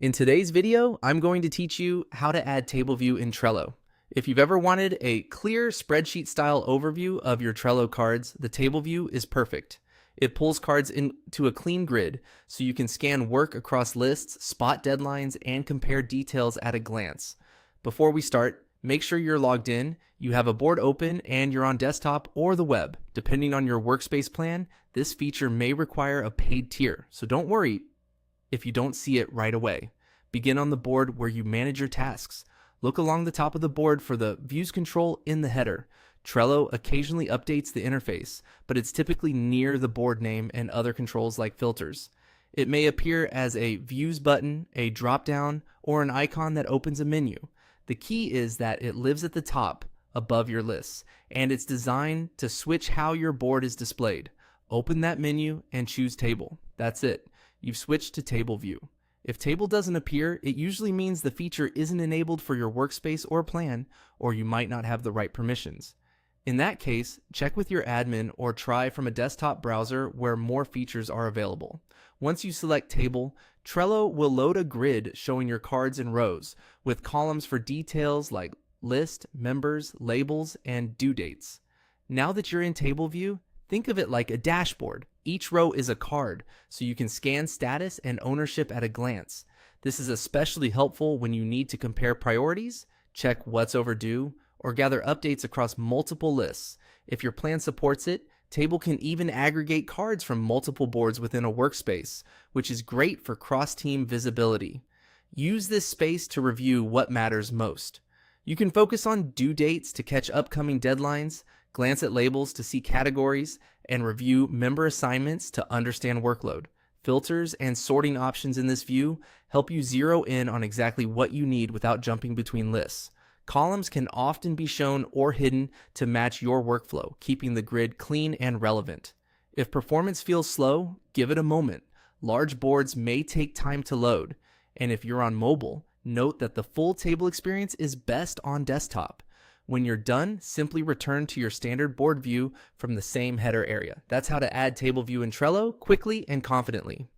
In today's video, I'm going to teach you how to add table view in Trello. If you've ever wanted a clear spreadsheet style overview of your Trello cards, the table view is perfect. It pulls cards into a clean grid so you can scan work across lists, spot deadlines, and compare details at a glance. Before we start, make sure you're logged in, you have a board open, and you're on desktop or the web. Depending on your workspace plan, this feature may require a paid tier, so don't worry if you don't see it right away. Begin on the board where you manage your tasks. Look along the top of the board for the Views control in the header. Trello occasionally updates the interface, but it's typically near the board name and other controls like filters. It may appear as a Views button, a drop-down, or an icon that opens a menu. The key is that it lives at the top, above your lists, and it's designed to switch how your board is displayed. Open that menu and choose Table. That's it. You've switched to table view. If table doesn't appear, it usually means the feature isn't enabled for your workspace or plan, or you might not have the right permissions. In that case, check with your admin or try from a desktop browser where more features are available. Once you select table, Trello will load a grid showing your cards in rows, with columns for details like list, members, labels, and due dates. Now that you're in table view, think of it like a dashboard. Each row is a card, so you can scan status and ownership at a glance. This is especially helpful when you need to compare priorities, check what's overdue, or gather updates across multiple lists. If your plan supports it, Table can even aggregate cards from multiple boards within a workspace, which is great for cross-team visibility. Use this space to review what matters most. You can focus on due dates to catch upcoming deadlines, glance at labels to see categories, and review member assignments to understand workload. Filters and sorting options in this view help you zero in on exactly what you need without jumping between lists. Columns can often be shown or hidden to match your workflow, keeping the grid clean and relevant. If performance feels slow, give it a moment. Large boards may take time to load, and if you're on mobile, note that the full table experience is best on desktop. When you're done, simply return to your standard board view from the same header area. That's how to add table view in Trello quickly and confidently.